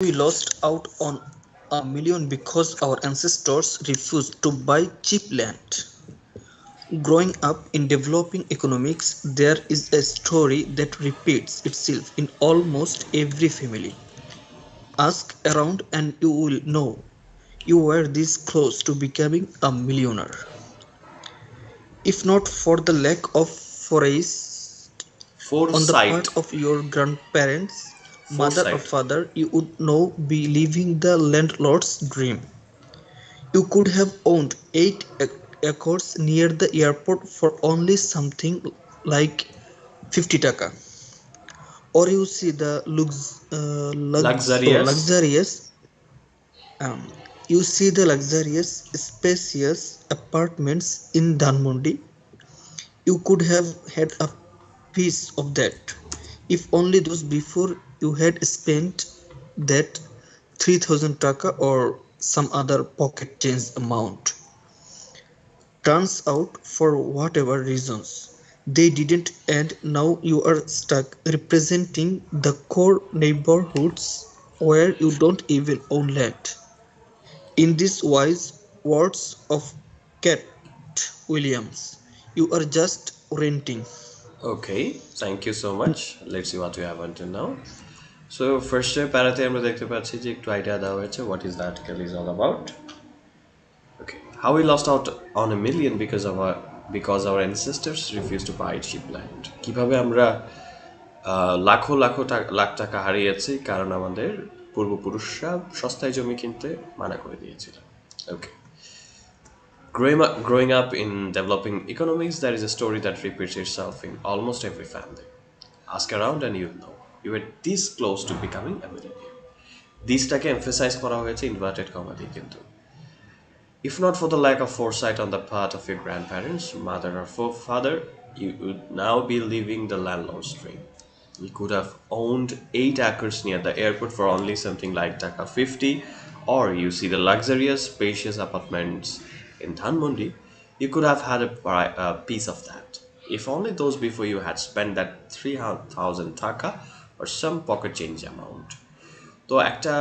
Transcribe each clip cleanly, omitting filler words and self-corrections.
We lost out on a million because our ancestors refused to buy cheap land. Growing up in developing economics, there is a story that repeats itself in almost every family. Ask around and you will know you were this close to becoming a millionaire. If not for the lack of foresight on the part Foresight. of your grandparents, mother or Foresight. father, you would now be living the landlord's dream. You could have owned 8 acres near the airport for only something like 50 taka. Or you see the Luxurious. um, you see the luxurious, spacious apartments in Dhanmondi. You could have had a piece of that, if only those before you had spent that 3000 taka or some other pocket change amount. Turns out, for whatever reasons, they didn't, and now you are stuck representing the core neighborhoods where you don't even own land. In these wise words of Cat Williams, you are just renting. Okay, thank you so much. Let's see what we have until now. So first প্যারাতে আমরা দেখতে পাচ্ছি যে একটু idea দেওয়া হয়েছে what is the article is all about. Okay, how we lost out on a million because our ancestors refused to buy cheap land. কিভাবে আমরা লাখো লাখো লাখ টাকা হারিয়েছি কারণ আমাদের পূর্বপুরুষরা সস্তায় জমি কিনতে মানা করে দিয়েছিল. Okay. Growing up in developing economies, there is a story that repeats itself in almost every family. Ask around and you'll know. You were this close to becoming a millionaire. দিসটাকে এমফেসাইজ করা হয়েছে inverted comma দিয়ে কিন্তু. If not for the lack of foresight on the part of your grandparents, mother or father, you would now be living the landlord's dream. You could have owned 8 acres near the airport for only something like Taka 50, or you see the luxurious, spacious apartments in Dhanmondi, you could have had a piece of that. If only those before you had spent that 3,000 Taka or some pocket change amount. তো একটা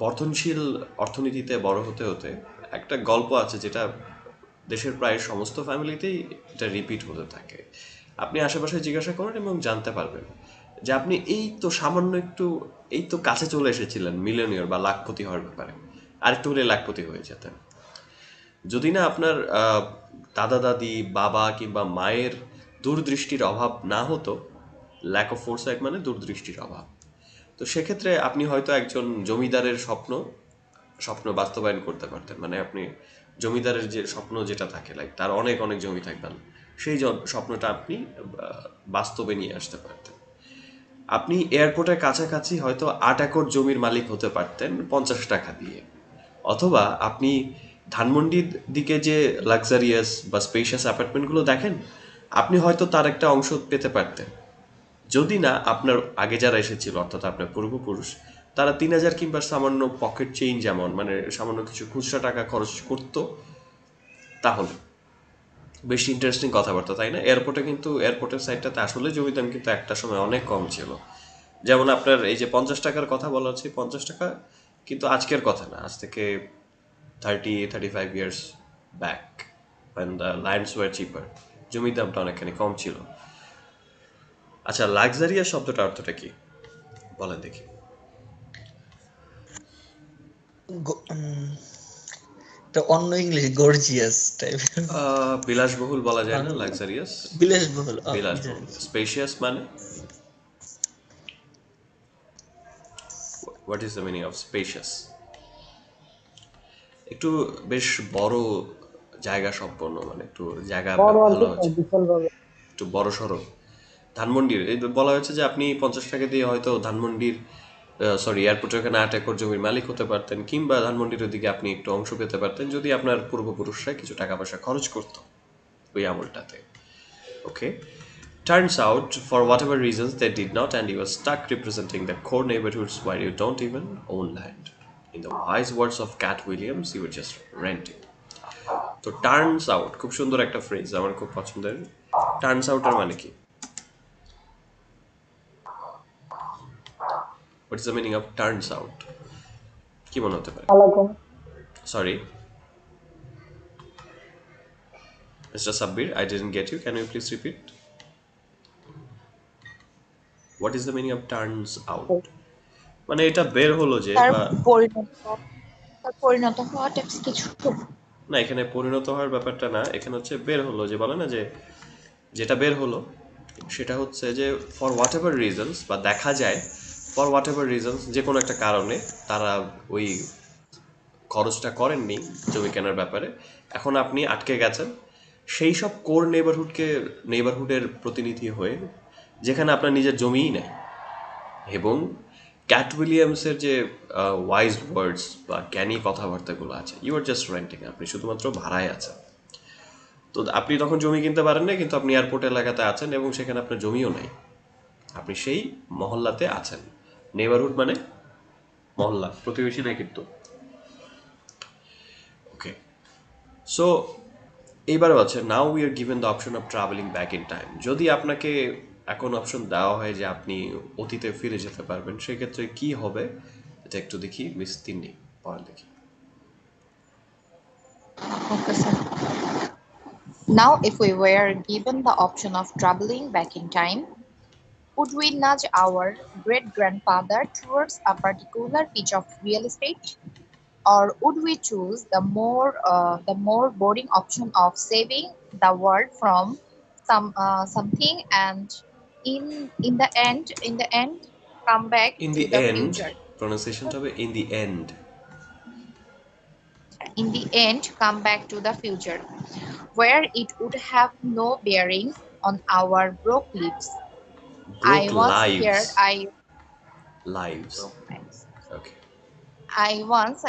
বর্ধনশীল অর্থনীতিতে বড় হতে হতে একটা গল্প আছে যেটা দেশের প্রায় সমস্ত ফ্যামিলিতেই এটা রিপিট হতে থাকে. আপনি আশেপাশে জিজ্ঞাসা করেন এবং জানতে পারবেন যে আপনি এই তো সামান্য একটু এই তো কাছে চলে এসেছিলেন মিলিয়নিয়র বা লাখপতি হওয়ার ব্যাপারে, আরেকটু হলে লাখপতি হয়ে যেতেন যদি না আপনার দাদা দাদি বাবা কিংবা মায়ের দূরদৃষ্টির অভাব না হতো. ল্যাক অফ ফোরসাইট মানে দূরদৃষ্টির অভাব. তো সেক্ষেত্রে আপনি হয়তো একজন জমিদারের স্বপ্ন স্বপ্ন বাস্তবায়ন করতে পারতেন. মানে আপনি জমিদারের যে স্বপ্ন যেটা থাকে লাইক তার অনেক অনেক জমি থাকবেন, সেই স্বপ্নটা আপনি বাস্তবে নিয়ে আসতে পারতেন. আপনি এয়ারপোর্টের কাছাকাছি হয়তো 8 একর জমির মালিক হতে পারতেন 50 টাকা দিয়ে. অথবা আপনি ধানমন্ডির দিকে যে লাক্সারিয়াস বা স্পেশিয়াস অ্যাপার্টমেন্টগুলো দেখেন, আপনি হয়তো তার একটা অংশ পেতে পারতেন যদি না আপনার আগে যারা এসেছিল অর্থাৎ আপনার পূর্বপুরুষ তারা 3,000 কিংবা সামান্য পকেট চেঞ্জ যেমন মানে সামান্য কিছু খুচরা টাকা খরচ করতো. তাহলে বেশ ইন্টারেস্টিং কথাবার্তা, তাই না? এয়ারপোর্টের সাইডটাতে আসলে জমির দাম কিন্তু একটা সময় অনেক কম ছিল. যেমন আপনার এই যে 50 টাকার কথা বলা হচ্ছে, 50 টাকা কিন্তু আজকের কথা না, আজ থেকে 35 years back when the lands were cheaper, জমির দামটা অনেকখানি কম ছিল. আচ্ছা, লাক্সারিয়াস শব্দটা অর্থটা কি বলেন দেখি? The unknowingly gorgeous type. বিলাসবহুল বলা যায় না, বাংলা লাক্সারিয়াস বিলাসবহুল বিলাসবহুল. জানিস। স্পেশিয়াস মানে what is the meaning of spacious? একটু বেশ বড় জায়গা সম্পন্ন, মানে একটু জায়গা বড় আর ভালো কি হচ্ছে, বিশালভাবে। একটু বড় সড়ো. ধানমন্ডির এই বলা হয়েছে যে আপনি 50 টাকা দিয়ে হয়তো ধানমন্ডির এয়ারপোর্টের ওখানে 8 একর জমির মালিক হতে পারতেন, কিংবা ধানমন্ডির ওদিকে আপনি একটু অংশ পেতে পারতেন যদি আপনার পূর্বপুরুষরা কিছু টাকা পয়সা খরচ করতো ওই আমলটাতে. ওকে. Turns out, for whatever reasons, they did not, and you were stuck representing the core neighborhoods where you don't even own land. In the wise words of Cat Williams, you were just renting. তো turns out খুব সুন্দর একটা phrase, আমার খুব পছন্দের. Turns আউটের মানে কি? What is the meaning of turns out? কি মনে হতে পারে? Alaikum. Sorry, mister Sabbir, I didn't get you, can you please repeat? What is the meaning of turns out? মানে এটা বের হলো যে, তার বা পরিণত তার পরিণত হওয়া টাইপস কিছু। না, এখানে পরিণত হওয়ার ব্যাপারটা না, এখানে হচ্ছে বের হলো যে, বলে না যে যেটা বের হলো সেটা হচ্ছে যে ফর হোয়াট এভার রিজনস, বা দেখা যায় ফর হোয়াট এভার রিজনস যে কোনো একটা কারণে তারা ওই খরচটা করেননি জমি কেনার ব্যাপারে, এখন আপনি আটকে গেছেন সেই সব কোর নেইবারহুডের প্রতিনিধি হয়ে, যেখানে আপনার নিজের জমিই নেই। এবং ক্যাট উইলিয়ামসের যে ওয়াইজ ওয়ার্ডস বা জ্ঞানী কথাবার্তাগুলো আছে, ইউ আর জাস্ট রেন্টিং, আপনি শুধুমাত্র ভাড়ায় আছেন। তো আপনি তখন জমি কিনতে পারেন না, কিন্তু আপনি এয়ারপোর্ট এলাকাতে আছেন এবং সেখানে আপনার জমিও নেই, আপনি সেই মহল্লাতে আছেন। নেইবারহুড মানে মহল্লা, প্রতিবেশী নাই কিন্তু। ওকে, সো এইবারও আছে, now we are given the option of travelling back in time. যদি আপনাকে এখন অপশন দেওয়া হয় যে আপনি অতীতে ফিরে যেতে পারবেন, সেক্ষেত্রে কি হবে? এটা একটু দেখি, মিস তিন্নি পড়া দেখি। Okay, sir. Now, if we were given the option of traveling back in time, would we nudge our great grandfather towards a particular piece of real estate? Or would we choose the more boring option of saving the world from something and in the end come back in the to the end, future? প্রনাউন্সিয়েশনটা হবে in the end. In the end, come back to the future, where it would have no bearing on our broke lives. Broke I once lives, heard I lives, broke lives. Okay. I once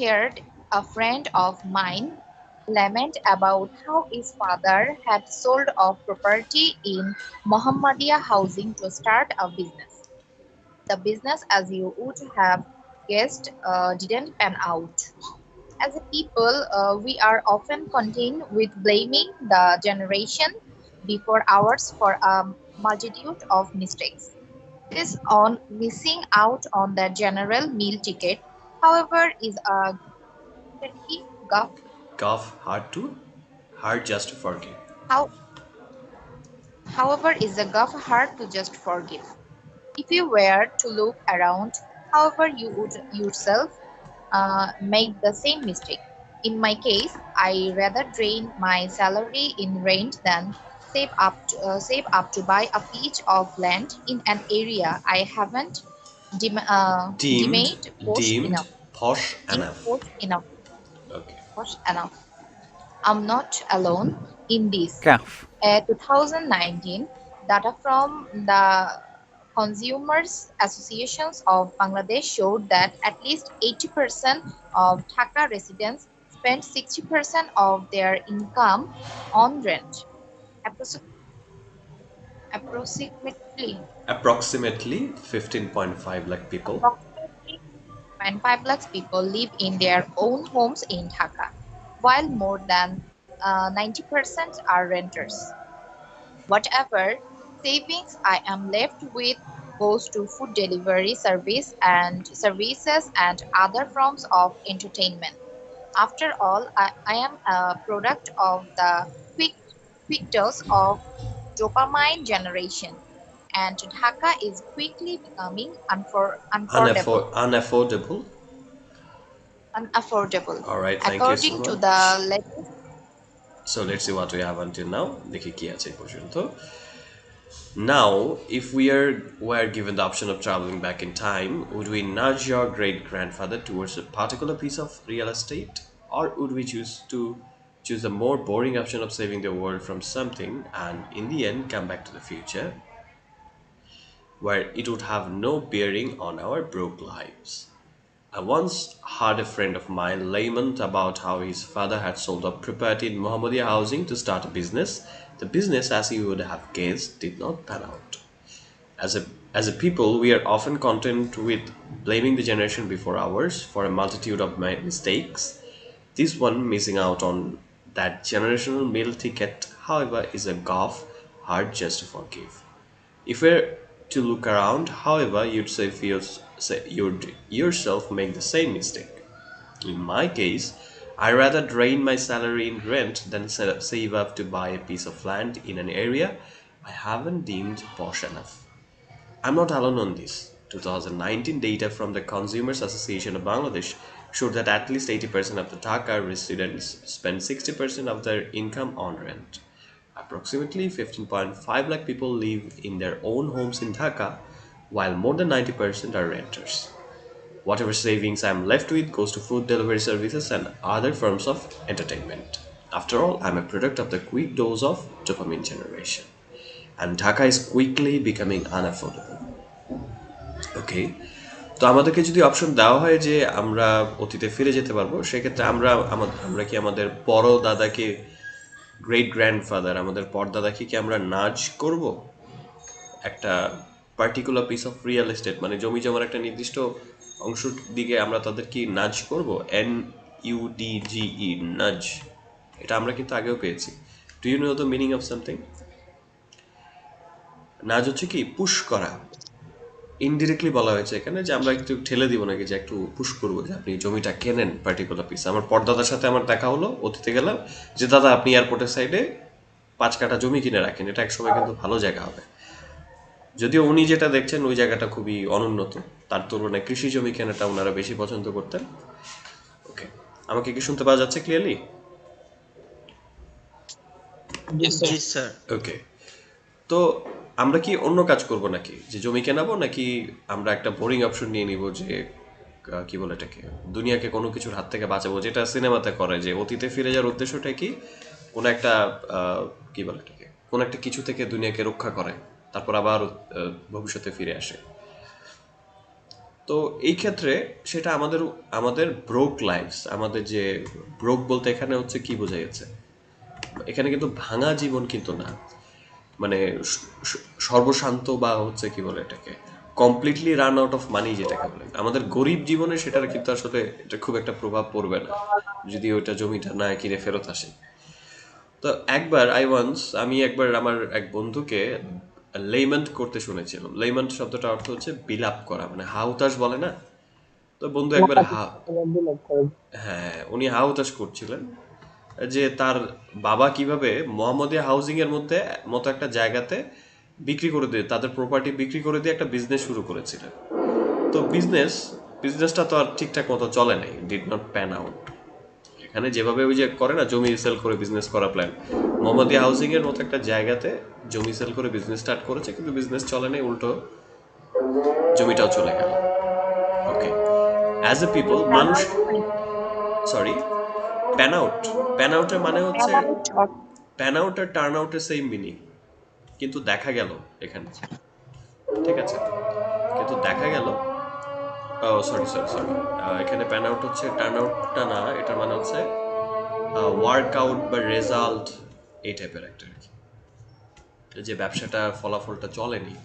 heard a friend of mine lament about how his father had sold off property in Mohammedia housing to start a business. The business, as you would have guessed, didn't pan out. As a people, we are often content with blaming the generation before ours for a multitude of mistakes. This on missing out on the general meal ticket, however, is a greatly guff. Cough, hard just to forgive. How, however, is a guff hard to just forgive. If you were to look around, however, you would yourself make the same mistake. In my case, I rather drain my salary in rent than save up to buy a piece of land in an area I haven't Deemed, deemed posh deemed enough. posh Deemed enough. posh enough. Okay. Posh enough. I'm not alone in this. Calf. 2019 data from the Consumers Associations of Bangladesh showed that at least 80% of Dhaka residents spend 60% of their income on rent. Approxi- Approximately, Approximately 15.5 lakh people. approximately 5 lakhs people live in their own homes in Dhaka, while more than 90% are renters. Whatever savings I am left with goes to food delivery services and other forms of entertainment. After all, I am a product of the quick quick dose of dopamine generation, and Dhaka is quickly becoming Unaffordable. unaffordable. All right, thank you so According to much. the latest So let's see what we have until now. দেখি কি আছে এই পর্যন্ত। Now, if were given the option of traveling back in time, would we nudge your great grandfather towards a particular piece of real estate, or would we choose the more boring option of saving the world from something and in the end come back to the future, where it would have no bearing on our broke lives? I once heard a friend of mine lament about how his father had sold off property in Mohammedia housing to start a business. The business, as he would have guessed, did not pan out. As a people, we are often content with blaming the generation before ours for a multitude of mistakes. This one, missing out on that generational meal ticket, however, is a gulf hard just to forgive. If we're to look around. However, you'd yourself make the same mistake. In my case, I rather drain my salary in rent than save up to buy a piece of land in an area I haven't deemed posh enough. I'm not alone on this. 2019 data from the Consumers Association of Bangladesh showed that at least 80% of the Dhaka residents spend 60% of their income on rent. Approximately 15.5 lakh people live in their own homes in Dhaka, while more than 90% are renters. Whatever savings I'm left with goes to food delivery services and other forms of entertainment. After all, I'm a product of the quick dose of dopamine generation. And Dhaka is quickly becoming unaffordable. ওকে, তো আমাদেরকে যদি option দেওয়া হয় যে আমরা অতীতে ফিরে যেতে পারবো, সেক্ষেত্রে আমরা কি আমাদের বড় দাদাকে, গ্রেট গ্র্যান্ডফাদার, আমাদের পরদাদাকে কি আমরা নাজ করব একটা particular piece of real estate, মানে জমি জমার একটা নির্দিষ্ট অংশ দিকে আমরা তাদের কি নাজ করব? NUDGE, নাজ। এটা আমরা কিন্তু আগেও পেয়েছি। Do you know the meaning of something? Nudge হচ্ছে কি পুশ করা। ইনডিরেক্টলি বলা হয়েছে এখানে যে আমরা একটু ঠেলে দিব নাকি, যে একটু পুশ করবো যে আপনি জমিটা কেনেন পার্টিকুলার পিস। আমার পরদাদার সাথে আমার দেখা হলো, অতীতে গেলাম, যে দাদা আপনি এয়ারপোর্টের সাইডে 5 কাঠা জমি কিনে রাখেন, এটা একসময় কিন্তু ভালো জায়গা হবে। যদিও উনি যেটা দেখছেন ওই জায়গাটা খুবই অনুন্নত, তার তুলনায় কৃষি জমি কেনাটা ওনারা বেশি পছন্দ করতেন। ওকে, আমাকে কি শুনতে পাওয়া যাচ্ছে ক্লিয়ারলি? জি স্যার। ওকে, তো আমরা কি অন্য কাজ করব নাকি, যে জমি কেনাবো, নাকি আমরা একটা বোরিং অপশন নিয়ে নিব যে কি বলে এটাকে, দুনিয়াকে কোনো কিছুর হাত থেকে বাঁচাবো, যেটা সিনেমাতে করে, যে অতীতে ফিরে যাওয়ার উদ্দেশ্যটা কি, কোনো একটা কি বলে এটাকে, কোনো একটা কিছু থেকে দুনিয়াকে রক্ষা করে, তারপর আবার ভবিষ্যতে ফিরে আসে। তো এই ক্ষেত্রে সেটা আমাদের আমাদের ব্রোক লাইফস, আমাদের যে ব্রোক বলতে এখানে হচ্ছে কি বোঝা যাচ্ছে, এখানে কিন্তু ভাঙা জীবন কিন্তু না, মানে সর্বশান্ত বা হচ্ছে কি বলে এটাকে, completely run out of money যেটাকে বলে, আমাদের গরিব জীবনে সেটার কিন্তু আসলে এটা খুব একটা প্রভাব পড়বে না যদি ওইটা জমিটা না কিনে ফেরত আসে। তো আমি একবার আমার এক বন্ধুকে লেইমেন্ট করতে শুনেছিলাম। লেইমেন্ট শব্দটার অর্থ হচ্ছে বিলাপ করা, মানে হাহুতাশ বলে না। তো বন্ধু একবার হ্যাঁ, উনি হাহুতাশ করছিলেন যে তার বাবা কিভাবে মোহাম্মদিয়া হাউজিং এর মতো একটা জায়গাতে বিক্রি করে দিয়ে, তাদের প্রপার্টি বিক্রি করে দিয়ে একটা বিজনেস শুরু করেছিলেন। তো বিজনেসটা তো আর ঠিকঠাক মতো চলে নাই, ডিড নট প্যান আউট। এখানে যেভাবে ওই যে করে না, জমি সেল করে বিজনেস করা প্ল্যান, মোহাম্মদিয়া হাউজিং এর মতো একটা জায়গাতে জমি সেল করে বিজনেস স্টার্ট করেছে, কিন্তু বিজনেস চলে নাই, উল্টো জমিটাও চলে গেল। ওকে, অ্যাজ এ পিপল মানুষ, সরি, প্যান আউট, প্যান আউটের মানে হচ্ছে, প্যান আউট আর টার্ন আউটের সেম মিনিং, কিন্তু দেখা গেল এখানে, ঠিক আছে, কিন্তু দেখা গেল, সরি সরি সরি, এখানে প্যান আউট হচ্ছে, টার্ন আউটটা না, এটার মানে হচ্ছে ওয়ার্কআউট বা রেজাল্ট, এই টাইপের একটা আর কি, যে ব্যবসাটা ফলাফলটা চলেনি,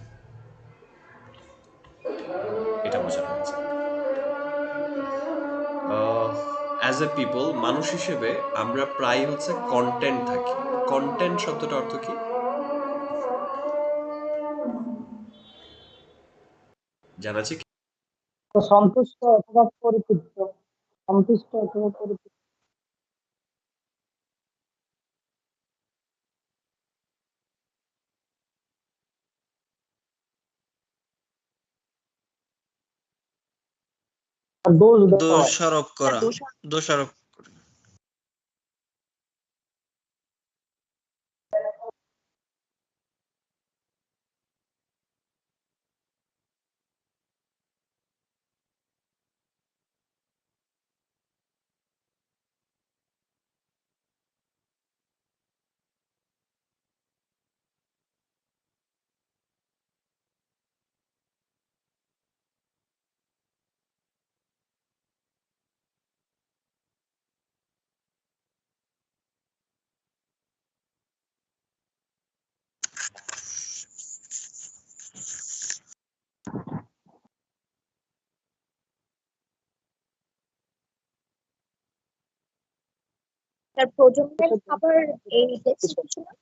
এটা বোঝানো হয়েছে। অ্যাজ এ পিপল, মানুষ হিসেবে আমরা প্রায় হচ্ছে কন্টেন্ট থাকি। কন্টেন্ট শব্দটা অর্থ কি জানা আছে কি? সন্তুষ্ট অথবা পরিতৃপ্ত, সন্তুষ্ট অথবা পরিতৃপ্ত। আর দোষ দেওয়া। দোষারোপ করা, দোষারোপ। তার প্রজন্মের খাবার এই ডেস্টিনেশনে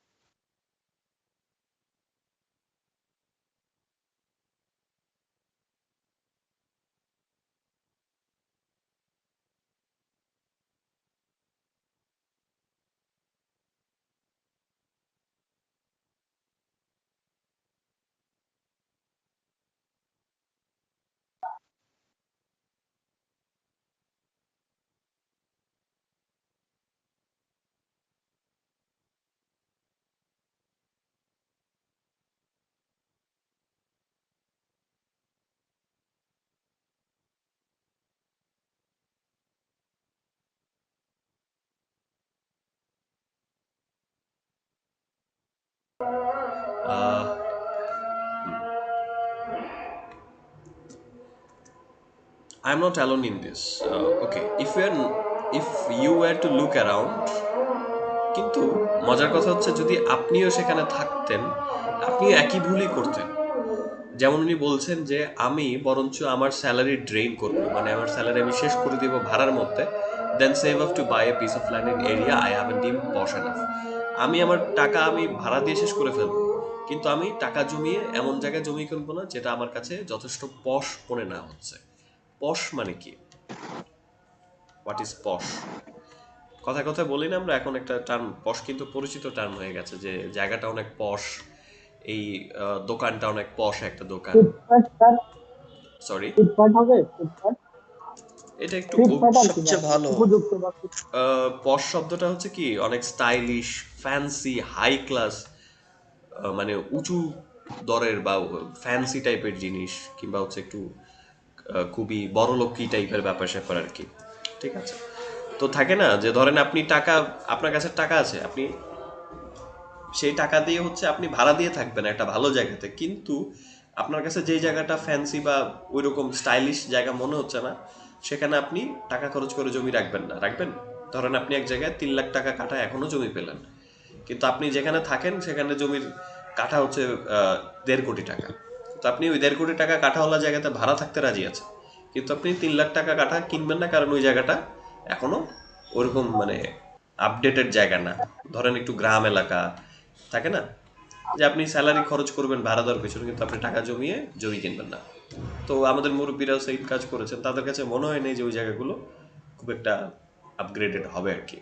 Uh, I'm not alone in this. Okay, if you were to look around, কিন্তু মজার কথা হচ্ছে যদি আপনিও সেখানে থাকতেন, আপনিও একই ভুলই করতেন। যেমন উনি বলছেন যে আমি বরঞ্চ আমার স্যালারি ড্রেইন করব, মানে আমার স্যালারি আমি শেষ করে দিব ভাড়ার মধ্যে, then save up to buy a piece of land in area I have deem posh enough. আমি আমার টাকা আমি ভাড়া দিয়ে শেষ করে ফেলবো, কিন্তু আমি টাকা জমিয়ে এমন জায়গায় জমিয়ে কিনবো না যেটা আমার কাছে যথেষ্ট পশ মনে না হচ্ছে। পশ মানে কি? হোয়াট ইজ পশ? কথায় কথায় বলি না আমরা, এখন একটা টার্ম পশ কিন্তু পরিচিত টার্ম হয়ে গেছে, যে জায়গাটা অনেক পশ, এই দোকানটা অনেক পশ একটা দোকান। ফিটফাট স্যার, সরি, ফিটফাট হবে, ফিটফাট, এটা একটু ফিটফাট আর কি সবচেয়ে ভাই, ভালো। উপযুক্ত বা পশ শব্দটা হচ্ছে কি অনেক স্টাইলিশ, ফ্যান্সি, হাই ক্লাস, মানে উঁচু দরের বা ফ্যান্সি টাইপের জিনিস, কিংবা হচ্ছে একটু খুবই বড়লোকি টাইপের ব্যাপার স্যাপার আর কি। ঠিক আছে? তো থাকে না যে ধরেন আপনি টাকা, আপনার কাছে টাকা আছে, আপনি সেই টাকা দিয়ে হচ্ছে আপনি ভাড়া দিয়ে থাকবেন একটা ভালো জায়গাতে, কিন্তু আপনার কাছে যেই জায়গাটা ফ্যান্সি বা ওই রকম স্টাইলিশ জায়গা মনে হচ্ছে না, সেখানে আপনি টাকা খরচ করে জমি রাখবেন না। রাখবেন? ধরেন আপনি এক জায়গায় 3 লাখ টাকা কাঠা এখনো জমি পেলেন, কিন্তু আপনি যেখানে থাকেন সেখানে জমির কাঠা হচ্ছে 1.5 কোটি টাকা। তো আপনি ওই 1.5 কোটি টাকা কাঠাওয়ালা জায়গাতে ভাড়া থাকতে রাজি আছেন, কিন্তু আপনি 3 লাখ টাকা কাঠা কিনবেন না, কারণ ওই জায়গাটা এখনো ওরকম মানে আপডেটেড জায়গা না। ধরেন একটু গ্রাম এলাকা থাকে না, যে আপনি স্যালারি খরচ করবেন ভাড়া দেওয়ার পেছনে, কিন্তু আপনি টাকা জমিয়ে জমি কিনবেন না। তো আমাদের মুরব্বীরাও সেই কাজ করেছেন, তাদের কাছে মনে হয় নাই যে ওই জায়গাগুলো খুব একটা আপগ্রেডেড হবে আর কি।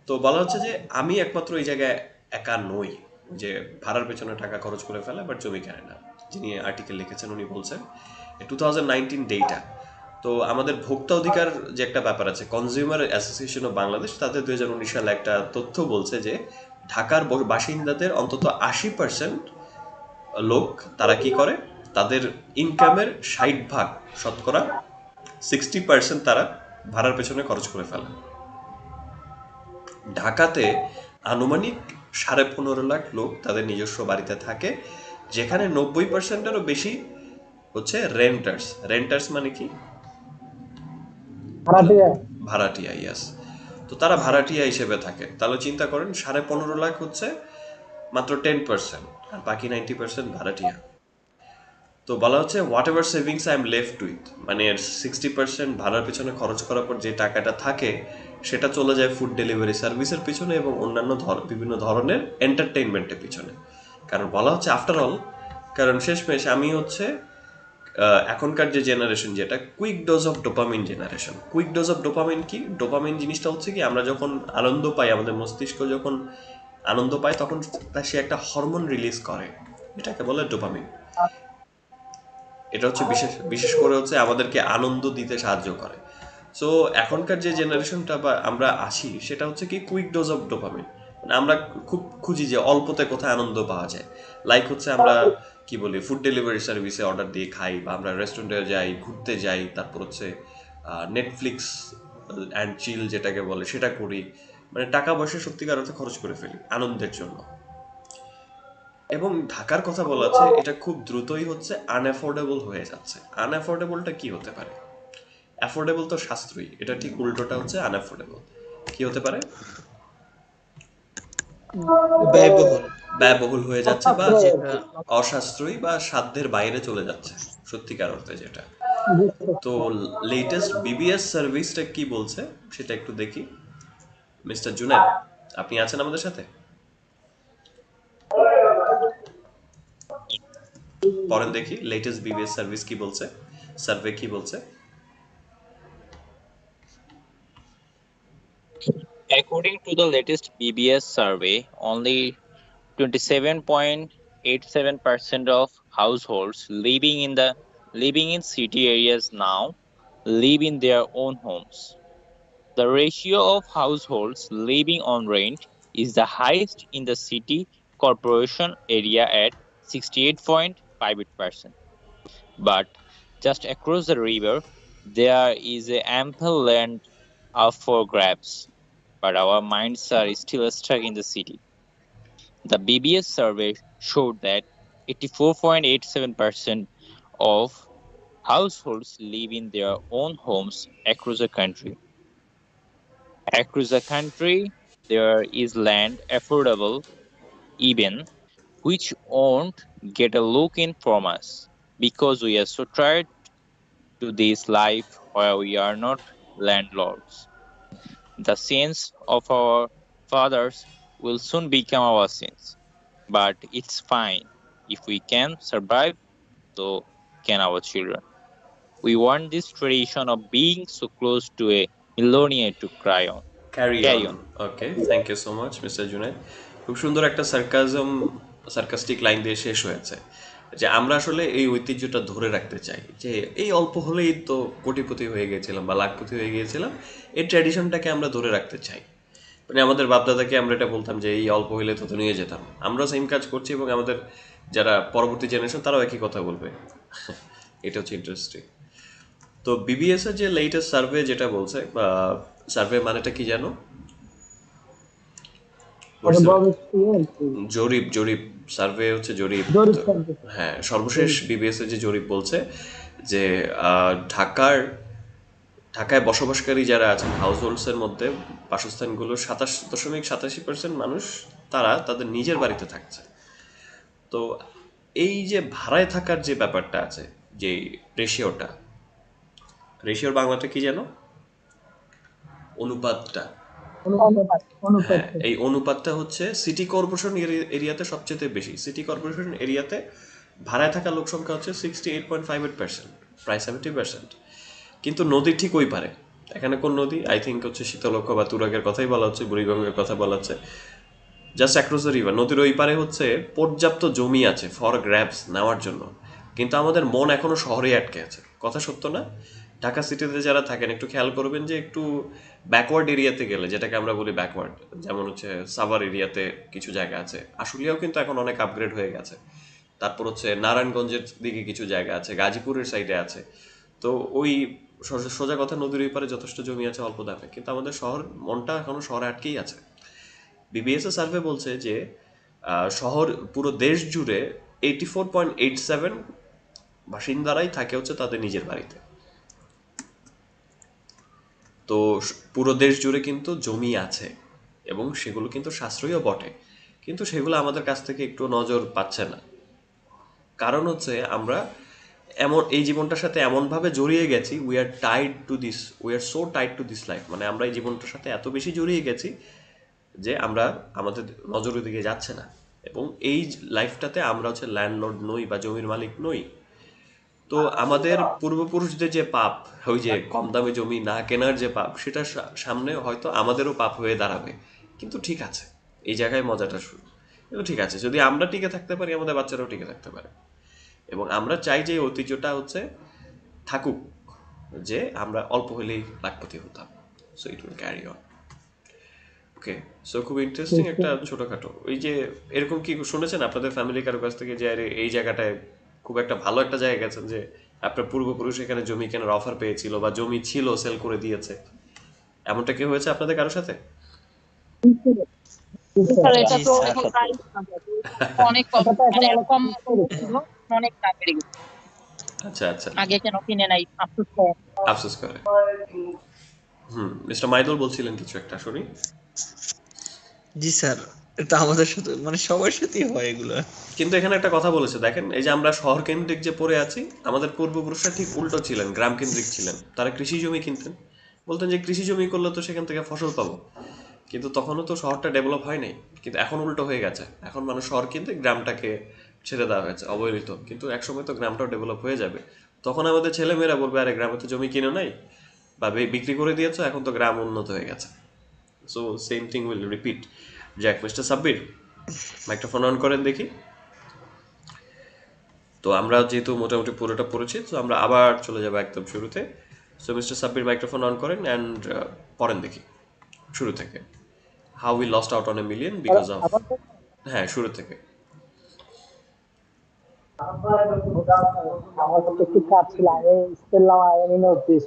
তো বলা হচ্ছে যে আমি একমাত্র এই জায়গায় একা নই যে ভাড়ার পেছনে টাকা খরচ করে ফেলে বাট জমি কেনে না। যিনি আর্টিকেল লিখেছেন উনি বলছেন 2019 ডেটা। তো আমাদের ভোক্তা অধিকার যে একটা ব্যাপার আছে, কনজিউমার অ্যাসোসিয়েশন অফ বাংলাদেশ, তাদের 2019 সালে একটা তথ্য বলছে যে ঢাকার বাসিন্দাদের অন্তত 80% লোক তারা কি করে, তাদের ইনকামের 60 ভাগ, শতকরা 60% তারা ভাড়ার পেছনে খরচ করে ফেলে। ঢাকাতে আনুমানিক 15.5 লাখ লোক তাদের নিজস্ব বাড়িতে থাকে, যেখানে 90%-এরও বেশি হচ্ছে রেন্টার্স। রেন্টার্স মানে কি বলেন? ভাড়াটিয়া। ভাড়াটিয়া, ইয়াস। তো তারা ভাড়াটিয়া হিসেবে থাকে। তাহলে চিন্তা করেন 15.5 লাখ হচ্ছে মাত্র 10%, আর বাকি 90% ভাড়াটিয়া। তো বলা হচ্ছে what ever savings I am left with, মানে 60% ভাড়ার পিছনে খরচ করার পর যে টাকাটা থাকে সেটা চলে যায় ফুড ডেলিভারি সার্ভিসের পিছনে এবং অন্যান্য বিভিন্ন ধরনের এন্টারটেইনমেন্টের পিছনে। কারণ বলা হচ্ছে আফটার অল, কারণ শেষমেশ আমি হচ্ছে এখনকার যে জেনারেশন, যেটা quick dose of dopamine generation. Quick dose of dopamine কি? ডোপামিন জিনিসটা হচ্ছে কি, আমরা যখন আনন্দ পাই, আমাদের মস্তিষ্ক যখন আনন্দ পায় তখন সে একটা হরমোন রিলিজ করে, এটাকে বলে ডোপামিন। এটা হচ্ছে বিশেষ বিশেষ করে হচ্ছে আমাদেরকে আনন্দ দিতে সাহায্য করে। সো এখনকার যে জেনারেশনটা বা আমরা আসি সেটা হচ্ছে কি কুইক ডোজ অফ ডোপামিন, মানে আমরা খুব খুঁজি যে অল্পতে কোথায় আনন্দ পাওয়া যায়। লাইক হচ্ছে আমরা কি বলি, ফুড ডেলিভারি সার্ভিসে অর্ডার দিয়ে খাই, বা আমরা রেস্টুরেন্টে যাই, ঘুরতে যাই, তারপর হচ্ছে নেটফ্লিক্স অ্যান্ড চিল যেটাকে বলে সেটা করি, মানে টাকা পয়সা সত্যিকার অর্থে খরচ করে ফেলি আনন্দের জন্য। এবং ঢাকার কথা বলা আছে, এটা খুব দ্রুতই হচ্ছে আনঅ্যাফোর্ডেবল হয়ে যাচ্ছে। আনঅ্যাফোর্ডেবলটা কি হতে পারে? অ্যাফোর্ডেবল তো সাশ্রয়ী, এটা ঠিক উল্টোটা হচ্ছে আনঅ্যাফোর্ডেবল। কি হতে পারে? ব্যয়বহুল। ব্যয়বহুল হয়ে যাচ্ছে, বা অসাশ্রয় আর যেটা কি। অসাশ্রয়ী বা সাধ্যের বাইরে চলে যাচ্ছে সত্যিকার অর্থে যেটা। বুঝতে তো পারছি। লেটেস্ট বিবিএস সার্ভিসটা কি বলছে সেটা একটু দেখি। মিস্টার জুনেদ, আপনি আছেন আমাদের সাথে? পড়েন দেখি লেটেস্ট বিবিএস সার্ভিস কি বলছে, সার্ভে কি বলছে। According to the latest BBS survey, only 27.87% of households living in city areas now live in their own homes. The ratio of households living on rent is the highest in the city corporation area at 68.58%. But just across the river, there is a ample land up for grabs, but our minds are still stuck in the city. The BBS survey showed that 84.87% of households live in their own homes across the country. Across the country, there is land affordable even which won't get a look in from us because we are so tired to this life where we are not landlords. The sins of our fathers will soon become our sins, but it's fine. If we can survive, so can our children. We want this tradition of being so close to a millionaire to cry on. Carry Carry on. on. Okay, thank you so much mister Junaid. খুব সুন্দর একটা sarcastic line দিয়ে শেষ হয়েছে যে আমরা আসলে এই ঐতিহ্যটা ধরে রাখতে চাই, যে এই অল্প হলেই তো কোটিপতি হয়ে গিয়েছিলাম বা লাখপতি হয়ে গিয়েছিলাম, এই ট্র্যাডিশনটাকে আমরা ধরে রাখতে চাই। মানে আমাদের বাপদাদাকে আমরা এটা বলতাম যে এই অল্প হইলে তো নিয়ে যেতাম, আমরা সেম কাজ করছি এবং আমাদের যারা পরবর্তী জেনারেশন তারাও একই কথা বলবে। এটা হচ্ছে ইন্টারেস্টিং। তো বিবিএস এর যে লেটেস্ট সার্ভে যেটা বলছে, বা সার্ভে মানেটা কি জানো? মানে What's the- বড় ইয়ে আর কি, জরিপ, জরিপ। সার্ভে হচ্ছে জরিপ। জরিপ তো সার্ভিস। হ্যাঁ, সর্বশেষ বিবিএস এর যে জরিপ বলছে যে ঢাকার ঢাকায় বসবাসকারী যারা আছেন হাউস হোল্ডসের মধ্যে, বাসস্থানগুলো 27.87% মানুষ তারা তাদের নিজের বাড়িতে থাকছে। তো এই যে ভাড়ায় থাকার যে ব্যাপারটা আছে, যে রেশিওটা, রেশিওর বাংলাটা কি যেন? অনুপাতটা। অনুপাত অনুপাত হ্যাঁ, এই অনুপাতটা হচ্ছে সিটি কর্পোরেশন এরিয়াতে সবচেয়ে বেশি। সিটি কর্পোরেশন এরিয়াতে ভাড়ায় থাকা লোক সংখ্যা হচ্ছে 68.58%, প্রায় 70%। কিন্তু নদীর ঠিক ওই পারে, এখানে কোন নদী? আই থিঙ্ক হচ্ছে শীতলক্ষ্যা বা তুরাগের কথাই বলা হচ্ছে, বুড়িগঙ্গের কথা বলা হচ্ছে। জাস্ট অ্যাক্রস দ্য রিভার, নদীর ওই পারে হচ্ছে পর্যাপ্ত জমি আছে ফর গ্র্যাবস নেওয়ার জন্য। কিন্তু আমাদের মন এখনো শহরে আটকে আছে। কথা সত্য না? ঢাকা সিটিতে যারা থাকেন একটু খেয়াল করবেন যে একটু ব্যাকওয়ার্ড এরিয়াতে গেলে, যেটাকে আমরা বলি ব্যাকওয়ার্ড, যেমন হচ্ছে সাভার এরিয়াতে কিছু জায়গা আছে, আশুলিয়াও কিন্তু এখন অনেক আপগ্রেড হয়ে গেছে। তারপর হচ্ছে নারায়ণগঞ্জের দিকে কিছু জায়গা আছে, গাজীপুরের সাইডে আছে। তো ওই সোজা কথা, নদীর ওই পারে যথেষ্ট জমি আছে অল্প দামে, কিন্তু আমাদের শহর, মনটা এখনো শহরে আটকেই আছে। বিবিএস সার্ভে বলছে যে শহর, পুরো দেশ জুড়ে 84.87 বাসিন্দারাই থাকে হচ্ছে তাদের নিজের বাড়িতে। তো পুরো দেশ জুড়ে কিন্তু জমি আছে এবং সেগুলো কিন্তু সাশ্রয়ীও বটে, কিন্তু সেগুলো আমাদের কাছ থেকে একটু নজর পাচ্ছে না। কারণ হচ্ছে আমরা এই জীবনটার সাথে এমনভাবে জড়িয়ে গেছি, we are so tied to this life, মানে আমরা এই জীবনটার সাথে এত বেশি জড়িয়ে গেছি যে আমরা, আমাদের নজর ওদিকে যাচ্ছে না। এবং এই লাইফটাতে আমরা হচ্ছে ল্যান্ডলর্ড নই বা জমির মালিক নই। তো আমাদের পূর্বপুরুষদের যে পাপ, ওই যে কম দামে জমি না কেনার যে পাপ, সেটা সামনে হয়তো আমাদেরও পাপ হয়ে দাঁড়াবে। কিন্তু ঠিক আছে, এই জায়গায় মজাটা শুরু। কিন্তু ঠিক আছে, যদি আমরা টিকে থাকতে পারি, আমাদের বাচ্চারাও টিকে থাকতে পারে। এবং আমরা চাই যে এই ঐতিহ্যটা হচ্ছে থাকুক, যে আমরা অল্প হলেই লাখপতি হতাম। So it will carry on. Okay, so খুব ইন্টারেস্টিং একটা ছোটখাটো, ওই যে এরকম কি শুনেছেন আপনাদের ফ্যামিলি কারো কাছ থেকে যে আরে এই জায়গাটায় খুব একটা ভালো একটা জায়গা গেছেন, যে আপনার পূর্বপুরুষ এখানে জমি কেনার অফার পেয়েছিল বা জমি ছিল সেল করে দিয়েছে, এমনটা কি হয়েছে আপনাদের কারোর সাথে? স্যার এটা জি তো স্যার। এখন প্রাইস অনেক কম, এটা তো এখন মানে এত অনেক কম করেছে। ছিল, অনেক দাম বেড়ে গেছে। আচ্ছা আচ্ছা, আগে কেন কিনে নাই আফসোস করে। আফসোস করে। মিস্টার মাইদুল বলছিলেন কিছু একটা, শুনি। জি স্যার, এটা আমাদের সাথে মানে সবার সাথেই হয় এগুলো। কিন্তু এখানে একটা কথা বলেছে দেখেন, এই যে আমরা শহর কেন্দ্রিক যে পড়ে আছি, আমাদের পূর্বপুরুষরা ঠিক উল্টো ছিলেন, গ্রাম কেন্দ্রিক ছিলেন। তারা কৃষি জমি কিনতেন, বলতেন যে কৃষি জমি করলে তো সেখান থেকে ফসল পাবো। কিন্তু তখনও তো শহরটা ডেভেলপ হয় নাই। কিন্তু এখন উল্টো হয়ে গেছে, এখন মানুষ শহর কিনতে গ্রামটাকে ছেড়ে দেওয়া হয়েছে অবহেলিত। কিন্তু একসময় তো গ্রামটাও ডেভেলপ হয়ে যাবে, তখন আমাদের ছেলেমেয়েরা বলবে আরে গ্রামে তো জমি কিনে নাই বা বিক্রি করে দিয়েছো, এখন তো গ্রাম উন্নত হয়ে গেছে। So same thing will repeat. Jack, mister Sabbir microphone on করেন দেখি। তো আমরা যেহেতু মোটামুটি পুরোটা পড়েছি, তো আমরা আবার চলে যাবো একদম শুরুতে। So mister Sabbir microphone on করেন অ্যান্ড পড়েন দেখি শুরু থেকে। How we lost out on a million because of, আবার হ্যাঁ শুরু থেকে। আমার কাছে একটু কাজ ছিল, আমি spell I am in office.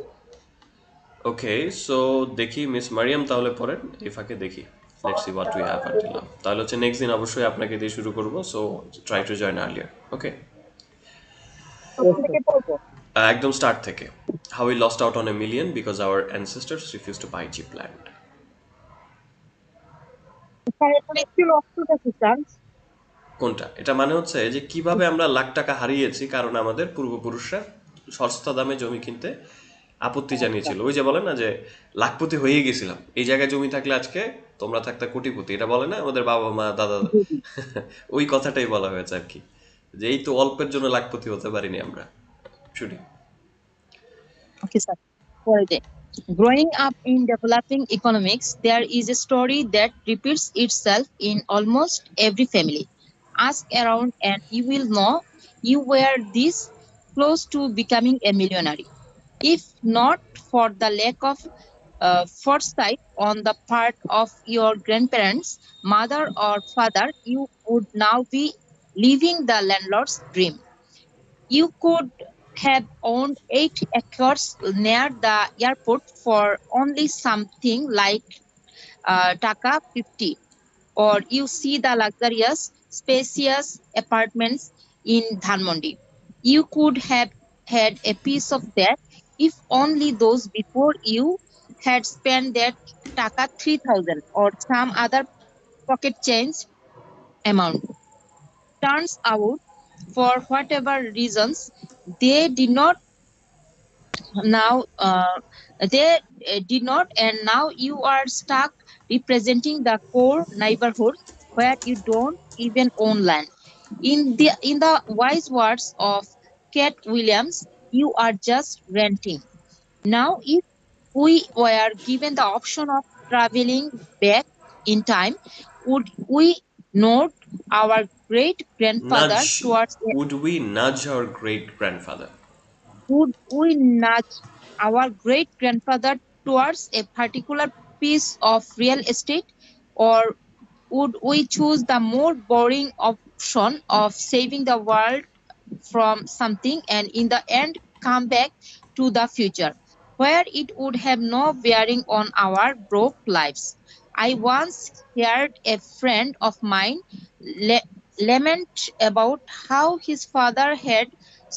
Okay, so দেখি মিস মারিয়াম তাহলে পড়েন, এই ফাঁকে দেখি। Let's see what we have until now. তাহলে হচ্ছে নেক্সট দিন অবশ্যই আপনাকে দিয়ে শুরু করবো, so try to join earlier. Okay, Yes, sir. একদম স্টার্ট থেকে। How we lost out on a million because our ancestors refuse to buy cheap land. Sir এখানে একটু লক্ষ্য রাখি স্যার। কোনটা? এটা মানে হচ্ছে যে কিভাবে আমরা লাখ টাকা হারিয়েছি কারণ আমাদের পূর্বপুরুষরা সস্তা দামে জমি কিনতে আপত্তি আচ্ছা। জানিয়েছিল। ওই যে বলে না যে লাখপতি হয়ে গেছিলাম, এই জায়গায় জমি থাকলে আজকে তোমরা থাকতে কোটিপতি, এটা বলে না আমাদের বাবা মা দাদা। জি জি। ওই কথাটাই বলা হয়েছে আর কি, যে এই তো অল্পের জন্য লাখপতি হতে পারিনি আমরা। শুনি। Okay, sir. For a day. Growing up in developing economics, there is a story that repeats itself in almost every family. Ask around and you will know you were this close to becoming a millionaire. If not for the lack of foresight on the part of your grandparents, mother or father, you would now be living the landlord's dream. You could have owned 8 acres near the airport for only something like Taka 50, or you see the luxurious, spacious apartments in Dhanmondi. You could have had a piece of that if only those before you had spent that Taka 3000 or some other pocket change amount. Turns out, for whatever reasons, they did not now they did not, and now you are stuck representing the core neighborhood where you don't even own land. In the wise words of Kate Williams, you are just renting. Now, if we were given the option of traveling back in time, would we note our great grandfather Nudge. towards a Would we nudge our great grandfather? would we nudge our great grandfather towards a particular piece of real estate, or would we choose the more boring option of saving the world from something and in the end come back to the future where it would have no bearing on our broke lives? I once heard a friend of mine la- lament about how his father had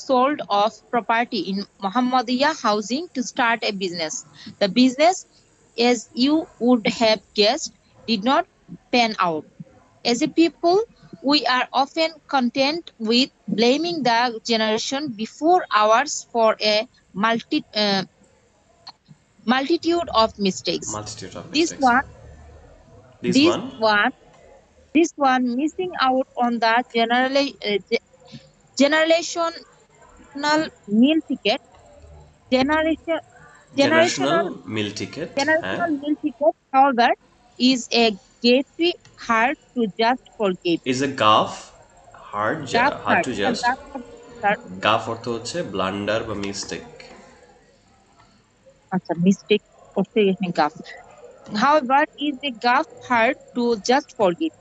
sold off property in Muhammadiyah housing to start a business. The business, as you would have guessed, did not pan out. As a people, we are often content with blaming the generation before ours for a multitude of mistakes. Multitude of This mistakes. one, This this one. one, this one missing out on the generational meal ticket, generation, generational Generational meal ticket. হ্যাঁ, generational meal ticket, however, is a gateway hard to just forgive. is a gaff, hard Gap hard hard, to the just। gap hard, sir. গাফ অর্থ হচ্ছে blunder বা mistake. That's a mistake or seriously gaff. However, is a gap hard to just forgive?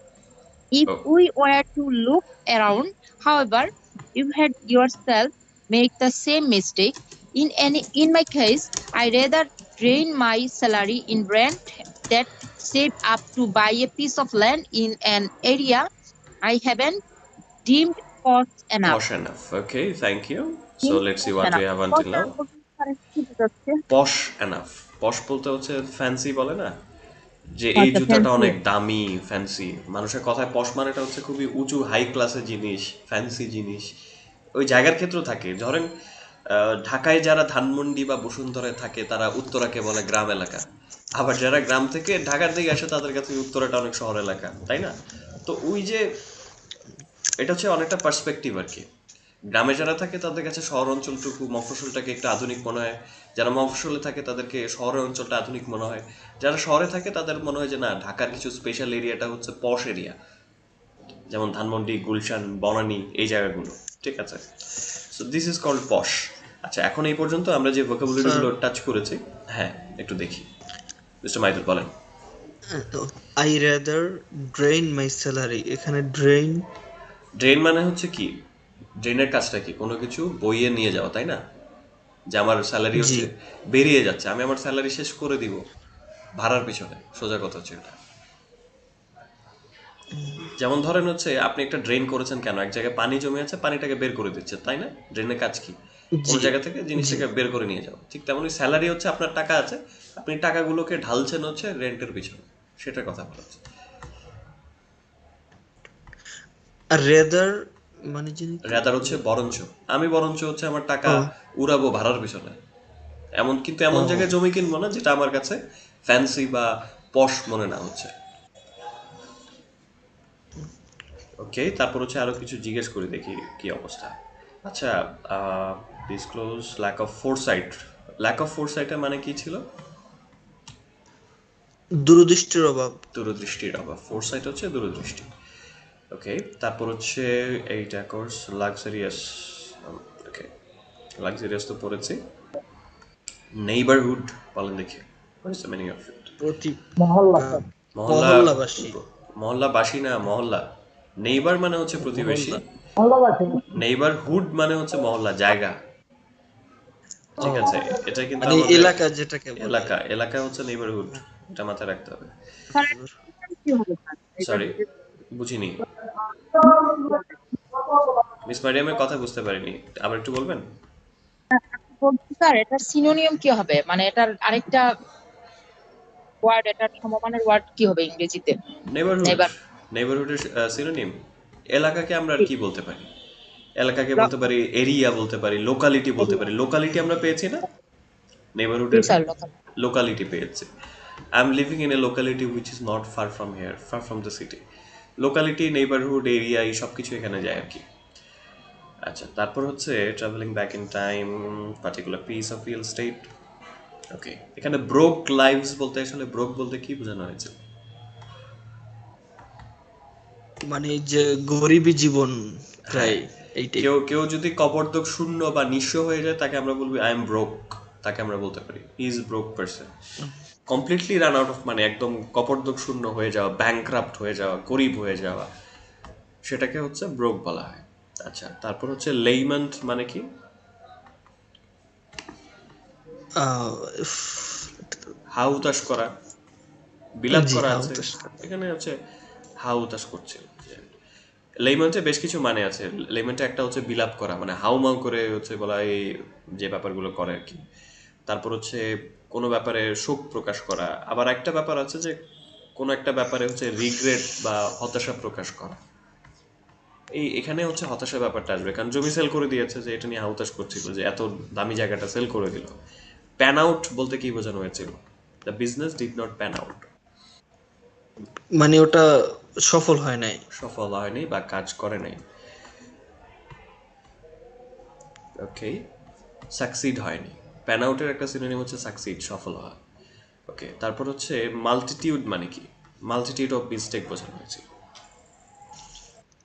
If oh, we were to look around, however, you had yourself make the same mistake. In my case, I rather drain my salary in rent that save up to buy a piece of land in an area I haven't deemed posh enough. posh enough. Okay, thank you. So Deemed let's see posh what we enough. have Posh until now. enough বলতে current কি বোঝাচ্ছে? পশ enough. পশ বলতে হচ্ছে fancy বলে না, যে এই আচ্ছা, জুতাটা fancy. অনেক দামি ফ্যান্সি। মানুষের কথায় পশ মানেটা হচ্ছে খুবই উঁচু হাই ক্লাসের জিনিস, ফ্যান্সি জিনিস। ওই জায়গার ক্ষেত্রেও থাকে। ধরেন ঢাকায় যারা ধানমন্ডি বা বসুন্ধরায় থাকে তারা উত্তরাকে বলে গ্রাম এলাকা, আবার যারা গ্রাম থেকে ঢাকার দিকে আসে তাদের কাছে উত্তরাটা অনেক শহর এলাকা, তাই না? তো ওই যে এটা হচ্ছে অনেকটা পার্সপেক্টিভ আর কি। গ্রামে যারা থাকে তাদের কাছে শহর অঞ্চলটুকু মফস্বলটাকে একটু আধুনিক মনে হয়, যারা মফস্বলে থাকে তাদেরকে শহরের অঞ্চলটা আধুনিক মনে হয়, যারা শহরে থাকে তাদের মনে হয় যে না, ঢাকার কিছু স্পেশাল এরিয়াটা হচ্ছে পশ এরিয়া, যেমন ধানমন্ডি, গুলশান, বনানী, এই জায়গাগুলো। ঠিক আছে, সো দিস ইজ কল্ড পশ। আচ্ছা, এখন এই পর্যন্ত আমরা যে স্যার, ভোকাবুলারিগুলো টাচ করেছি, হ্যাঁ একটু দেখি। মিস্টার মাইদুল বলেন। I rather drain my salary, এখানে ড্রেইন ড্রেন মানে হচ্ছে কি, ড্রেনের কাজটা কি, কোনো কিছু বইয়ে নিয়ে যাওয়া, তাই না? যে আমার স্যালারি জি হচ্ছে বেরিয়ে যাচ্ছে, আমি আমার স্যালারি শেষ করে দিব ভাড়ার পিছনে, সোজা কথা হচ্ছে এটা। যেমন ধরেন হচ্ছে আপনি একটা ড্রেন করেছেন, কেন এক জায়গায় পানি জমে আছে, পানিটাকে বের করে দিচ্ছে, তাই না? ড্রেনের কাজ কি? কোনো জি জায়গা থেকে জি। জিনিসটাকে বের করে নিয়ে যাও। ঠিক তেমনই স্যালারি হচ্ছে আপনার টাকা আছে, আপনি টাকাগুলোকে ঢালছেন হচ্ছে রেন্টের পিছনে, সেটার কথা বলা হচ্ছে। আর রেদার মানে যিনি কি রাদার হচ্ছে বরঞ্চ, আমি বরঞ্চ হচ্ছে আমার টাকা ও উড়াবো ভাড়ার পিছনে, এমন কিন্তু ও এমন জায়গায় জমি কিনবো না যেটা আমার কাছে ফ্যান্সি বা পশ মনে না হচ্ছে। ওকে, তারপর হচ্ছে আরো কিছু জিজ্ঞেস করে দেখি কি অবস্থা। আচ্ছা, disclose lack of foresight. Lack of ফোরসাইটের মানে কি ছিল? দূরদৃষ্টির অভাব। দূরদৃষ্টির অভাব। ফোরসাইট হচ্ছে দূরদৃষ্টি। ওকে, তারপর হচ্ছে এইটা কোর্স লাক্সারিয়াস। ওকে, লাক্সারিয়াস তো পড়েছি। নেইবারহুড বলেন দেখি, what is the meaning of ইট? প্রতি মহল্লা আহ, স্যার। মহল্লা। মহল্লাবাসী। মহল্লাবাসী না, মহল্লা। নেইবার মানে হচ্ছে প্রতিবেশী, মহল্লা। মহল্লাবাসী। নেইবারহুড মানে হচ্ছে মহল্লা, জায়গা। ও ঠিক আছে, এটা কিন্তু মানে আমাদের এলাকা যেটাকে বলে। এলাকা, এলাকা হচ্ছে নেইবারহুড, এটা মাথায় রাখতে হবে। স্যার কি হবে স্যার এবার সরি, বুঝিনি, মিস মারিয়ামের কথা বুঝতে পারিনি, আবার একটু বলবেন? বলছি স্যার এটার সিনোনিয়াম কি হবে, মানে এটার আরেকটা ওয়ার্ড, এটার সমমানের ওয়ার্ড কি হবে ইংরেজিতে? নেইবারহুড। নেইবার। নেইবারহুডের সিনোনিম, এলাকাকে আমরা আর কি বলতে পারি? এলাকাকে বলতে পারি এরিয়া, বলতে পারি লোকালিটি, বলতে পারি লোকালিটি আমরা পেয়েছি না জি নেইবারহুডের? Sir, local. লোকালিটি পেয়েছে। I am living in a locality which is not far from here, far from the city. Locality, neighbourhood, area, এই সব কিছু এখানে যায় আর কি। আচ্ছা, তারপর হচ্ছে travelling back in time, particular piece of real estate. Okay, এখানে ব্রোক লাইভস বলতে আসলে ব্রোক বলতে কি বোঝানো হয়েছে? মানে যে গরিবী জীবন হ্যাঁ, প্রায় এই টাইপ। কেউ কেউ যদি কবর্দক শূন্য বা নিঃস্ব হয়ে যায় তাকে আমরা বলবো আই এম ব্রোক, তাকে আমরা বলতে পারি he is broke person. Completely run out of মানে একদম কপর্দক শূন্য হয়ে যাওয়া, ব্যাংক্রাফট হয়ে যাওয়া, গরিব হয়ে যাওয়া, সেটাকে হচ্ছে ব্রোক বলা হয়। আচ্ছা, তারপর হচ্ছে লেইমেন্ট মানে কি? আহ, হা হুতাশ করা, বিলাপ জি করা হ্যাঁ আছে, হতাশ। এখানে হচ্ছে হা হুতাশ করছে। লেইমেন্টে বেশ কিছু মানে আছে। লেইমেন্টে একটা হচ্ছে বিলাপ করা, মানে হাউমাউ করে হচ্ছে বলা, এই যে ব্যাপারগুলো করে আর কি। তারপর হচ্ছে কোনো ব্যাপারে শোক প্রকাশ করা, আবার একটা ব্যাপার আছে যে কোনো একটা ব্যাপারে হচ্ছে রিগ্রেট বা হতাশা প্রকাশ করা। এই এখানে হচ্ছে হতাশা ব্যাপারটা আসবে, কারণ জমি সেল করে দিয়েছে, যে এটা নিয়ে হাউতাশ করছিল যে এত দামি জায়গাটা সেল করে দিল। প্যান আউট বলতে কি বোঝানো হয়েছিল? The business did not pan out, মানে ওটা সফল হয় নাই। সফল হয়নি বা কাজ করে নাই। ওকে, সাকসিড হয়নি। প্যান আউটের একটা সিনোনিম হচ্ছে সাকসিড, সফল হওয়া। ওকে, তারপর হচ্ছে মাল্টিটিউড মানে কি? মাল্টিটিউড অফ মিস্টেক বোঝানো হয়েছে।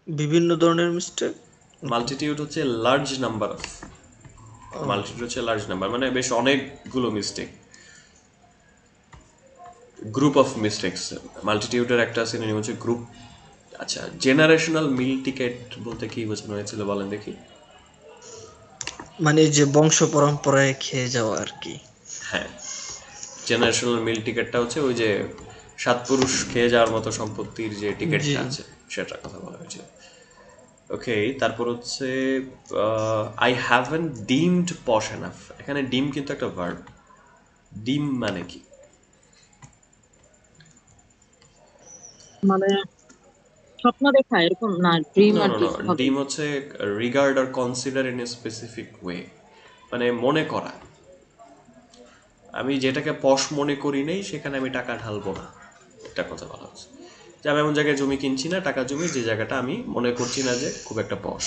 বিভিন্ন ধরনের মিস্টেক। মাল্টিটিউড হচ্ছে লার্জ নাম্বার অফ, ও মাল্টিটিউড হচ্ছে লার্জ নাম্বার মানে বেশ অনেকগুলো মিস্টেক, গ্রুপ অফ মিস্টেক্স। মাল্টিটিউডের একটা সিনোনিম হচ্ছে গ্রুপ। আচ্ছা, জেনারেশনাল মিল টিকেট বলতে কি বোঝানো হয়েছিল বলেন দেখি? মানে যে বংশ পরম্পরায় খেয়ে যাওয়া আর কি। হ্যাঁ, জেনারেশনাল মিল টিকেটটা হচ্ছে ওই যে সাত পুরুষ খেয়ে যাওয়ার মতো সম্পত্তির যে জি টিকিটটা আছে, সেটার কথা বলা হয়েছে। ওকে, তারপর হচ্ছে I haven't deemed posh enough. এখানে ডিম কিন্তু একটা ভার্ব। ডিম মানে কি? মানে স্বপ্ন দেখা এরকম না, ড্রিম নো আর নো নো, ডিম হবে। ডিম হচ্ছে রিগার্ড আর consider in a specific way, মানে মনে করা। আমি যেটাকে পশ মনে করি নেই সেখানে আমি টাকা ঢালবো না, একটা কথা বলা হচ্ছে। যে আমি এমন জায়গায় জমি কিনছি না, টাকা জমি, যে জায়গাটা আমি মনে করছি না যে খুব একটা পশ।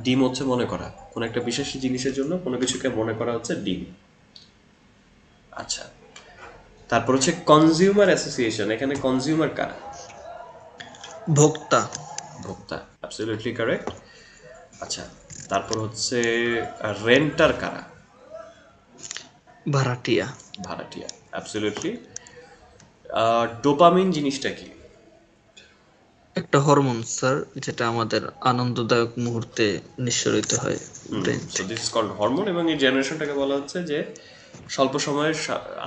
ডিম হচ্ছে মনে করা, কোনো একটা বিশেষ জিনিসের জন্য কোনো কিছুকে মনে করা হচ্ছে ডিম। আচ্ছা, তারপর হচ্ছে কনজিউমার অ্যাসোসিয়েশন। এখানে কনজিউমার কারা? ভোক্তা। ভোক্তা, অ্যাবসলিউটলি কারেক্ট। আচ্ছা, তারপর হচ্ছে রেন্টার কারা? ভাড়াটিয়া। ভাড়াটিয়া, অ্যাবসলিউটলি। ডোপামিন জিনিসটা কি? একটা হরমোন স্যার, যেটা আমাদের আনন্দদায়ক মুহূর্তে নিঃসরিত হয় ব্রেন সো থেকে। দিস ইজ কল্ড হরমোন, এবং এই জেনারেশনটাকে বলা হচ্ছে যে স্বল্প সময়ের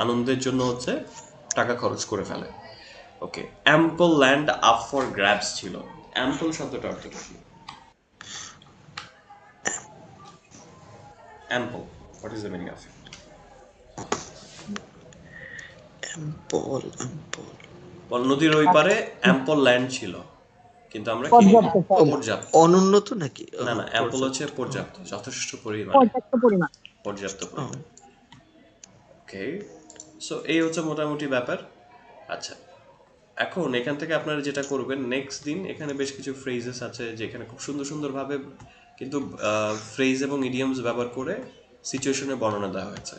আনন্দের জন্য হচ্ছে টাকা খরচ করে ফেলে। Okay, ample land up for grabs ছিল, অ্যাম্পল শব্দটা অর্থটা কি? Ample, what is the meaning of it? Ample, ample. নদীর ওই পারে অ্যাম্পল ল্যান্ড ছিল, কিন্তু আমরা কিনিনি। পর্যাপ্ত পর্যাপ্ত। অনুন্নত নাকি? না না, অ্যাম্পল হচ্ছে পর্যাপ্ত। পর্যাপ্ত, যথেষ্ট পরিমাণে, পর্যাপ্ত পরিমাণ। পর্যাপ্ত ও, পরিমাণ। ওকে, সো এই হচ্ছে মোটামুটি ব্যাপার। আচ্ছা, এখন এখান থেকে আপনারা যেটা করবেন, নেক্সট দিন এখানে বেশ কিছু ফ্রেজেস আছে যেখানে খুব সুন্দর সুন্দরভাবে কিন্তু ফ্রেজ এবং ইডিয়মস ব্যবহার করে সিচুয়েশনের বর্ণনা দেওয়া হয়েছে।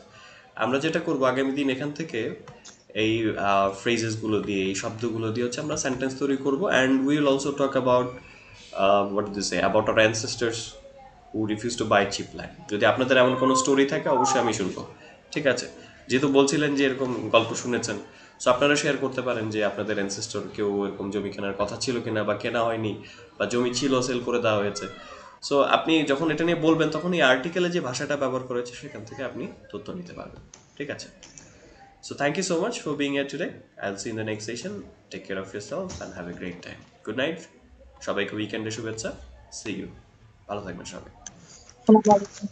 আমরা যেটা করব আগামী দিন এখান থেকে এই ফ্রেজেসগুলো দিয়ে, এই শব্দগুলো দিয়ে হচ্ছে আমরা সেন্টেন্স তৈরি করব, and we will also talk about what do say about our ancestors who refuse to buy cheap land. যদি আপনাদের এমন কোনো স্টোরি থাকে অবশ্যই আমি শুনবো। ঠিক আছে, যেহেতু বলছিলেন যে এরকম গল্প শুনেছেন, সো আপনারা শেয়ার করতে পারেন যে আপনাদের অ্যানসেস্টর কেউ এরকম জমি কেনার কথা ছিল কিনা, বা কেনা হয়নি, বা জমি ছিল সেল করে দেওয়া হয়েছে। সো আপনি যখন এটা নিয়ে বলবেন তখন এই আর্টিকেলে যে ভাষাটা ব্যবহার করেছে সেখান থেকে আপনি তথ্য নিতে পারবেন। ঠিক আছে, so thank you so much for being here today. I'll see you in the next session. Take care of yourself and have a great time. Good night. সবাইকে উইকেন্ডে শুভেচ্ছা। See you. ভালো থাকবেন সবাই।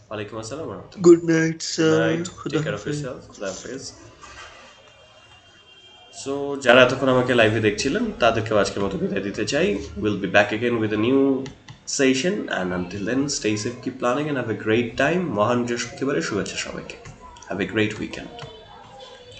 ওয়ালাইকুম আসসালাম ওয়া রাহমাতুল্লাহ। good night, Good sir. night. Khuda Take care of Hafiz. yourself. খুদা হাফেজ। সো যারা এতক্ষণ আমাকে লাইভে দেখছিলেন তাদেরকেও আজকের মতো বিদায় দিতে চাই। Will be back again with a new session, and until then stay safe, keep planning, and have a great time. মহান বৃহস্পতিবারের শুভেচ্ছা সবাইকে। Have a great weekend.